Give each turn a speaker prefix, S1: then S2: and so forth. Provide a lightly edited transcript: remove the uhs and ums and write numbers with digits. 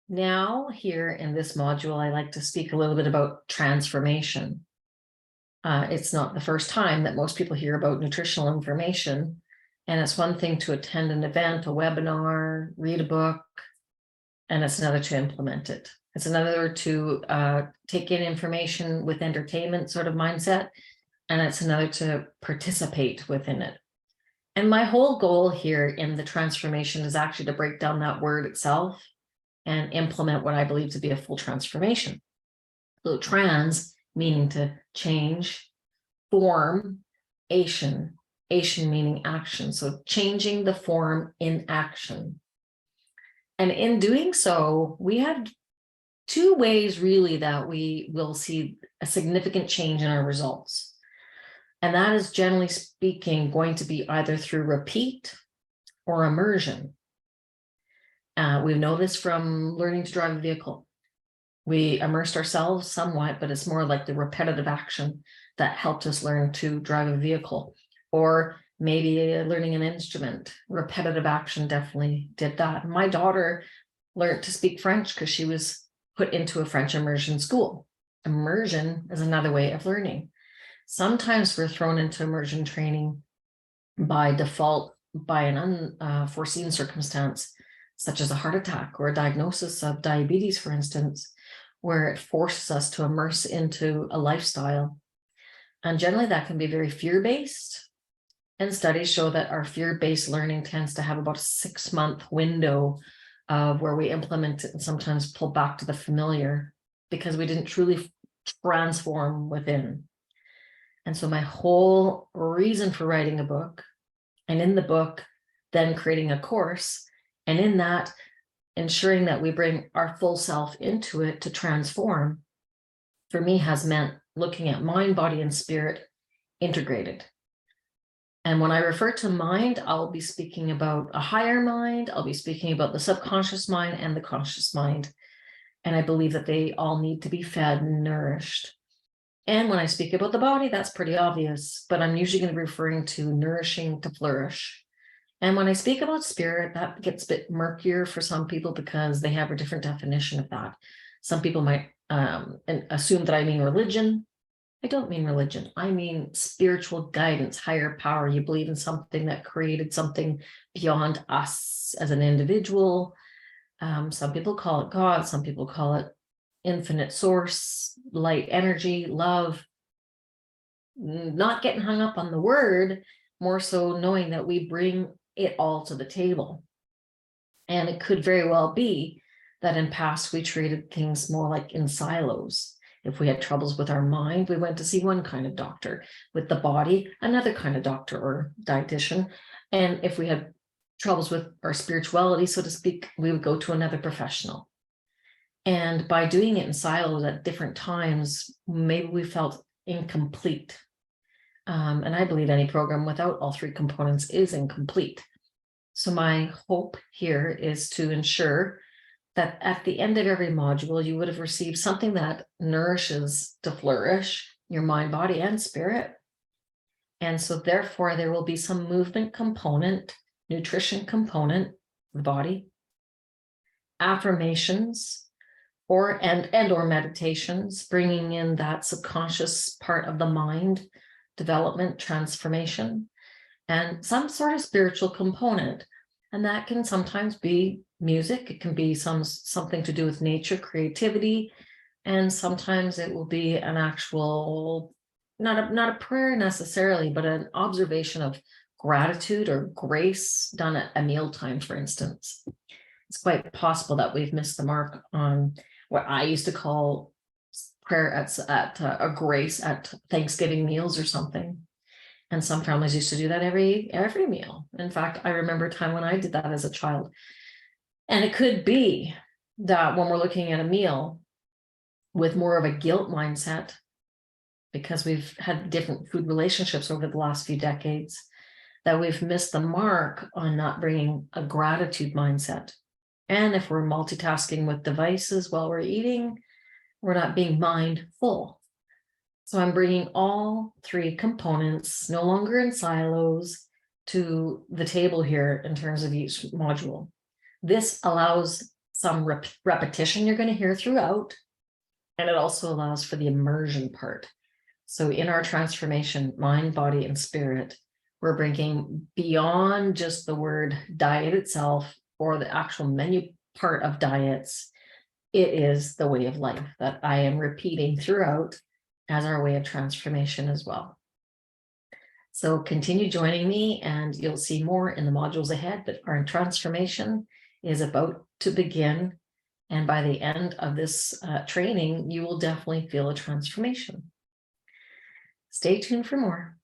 S1: Now, here in this module, I like to speak a little bit about transformation. It's not the first time that most people hear about nutritional information, and it's one thing to attend an event, a webinar, read a book, and it's another to implement it. It's another to take in information with entertainment sort of mindset, and it's another to participate within it. And my whole goal here in the transformation is actually to break down that word itself and implement what I believe to be a full transformation. So trans meaning to change, form, ation meaning action. So changing the form in action. And in doing so, we have two ways really that we will see a significant change in our results. And that is, generally speaking, going to be either through repeat or immersion. We know this from learning to drive a vehicle. We immersed ourselves somewhat, but it's more like the repetitive action that helped us learn to drive a vehicle. Or maybe learning an instrument. Repetitive action definitely did that. My daughter learned to speak French because she was put into a French immersion school. Immersion is another way of learning. Sometimes we're thrown into immersion training by default by an unforeseen circumstance, such as a heart attack or a diagnosis of diabetes, for instance, where it forces us to immerse into a lifestyle. And generally that can be very fear-based. And studies show that our fear-based learning tends to have about a 6-month window of where we implement it and sometimes pull back to the familiar because we didn't truly transform within. And so my whole reason for writing a book, and in the book, then creating a course, and in that, ensuring that we bring our full self into it to transform, for me has meant looking at mind, body, and spirit integrated. And when I refer to mind, I'll be speaking about a higher mind, I'll be speaking about the subconscious mind and the conscious mind. And I believe that they all need to be fed and nourished. And when I speak about the body, that's pretty obvious, but I'm usually going to be referring to nourishing to flourish. And when I speak about spirit, that gets a bit murkier for some people because they have a different definition of that. Some people might assume that I mean religion. I don't mean religion. I mean spiritual guidance, higher power. You believe in something that created something beyond us as an individual. Some people call it God. Some people call it infinite source, light, energy, love. Not getting hung up on the word, more so knowing that we bring it all to the table. And it could very well be that in past we treated things more like in silos. If we had troubles with our mind, we went to see one kind of doctor. With the body, another kind of doctor or dietitian. And if we had troubles with our spirituality, so to speak, we would go to another professional. And by doing it in silos at different times, maybe we felt incomplete. And I believe any program without all three components is incomplete. So my hope here is to ensure that at the end of every module, you would have received something that nourishes to flourish your mind, body, and spirit. And so therefore, there will be some movement component, nutrition component, the body, affirmations, or meditations, bringing in that subconscious part of the mind, development, transformation, and some sort of spiritual component. And that can sometimes be music. It can be something to do with nature, creativity, and sometimes it will be an actual, not a prayer necessarily, but an observation of gratitude or grace done at a mealtime, for instance. It's quite possible that we've missed the mark on what I used to call prayer at a grace at Thanksgiving meals or something. And some families used to do that every meal. In fact, I remember a time when I did that as a child. And it could be that when we're looking at a meal with more of a guilt mindset, because we've had different food relationships over the last few decades, that we've missed the mark on not bringing a gratitude mindset. And if we're multitasking with devices while we're eating, we're not being mindful. So I'm bringing all three components, no longer in silos, to the table here in terms of each module. This allows some repetition you're going to hear throughout. And it also allows for the immersion part. So in our transformation, mind, body, and spirit, we're bringing beyond just the word diet itself or the actual menu part of diets. It is the way of life that I am repeating throughout as our way of transformation as well. So continue joining me and you'll see more in the modules ahead, but our transformation is about to begin. And by the end of this training, you will definitely feel a transformation. Stay tuned for more.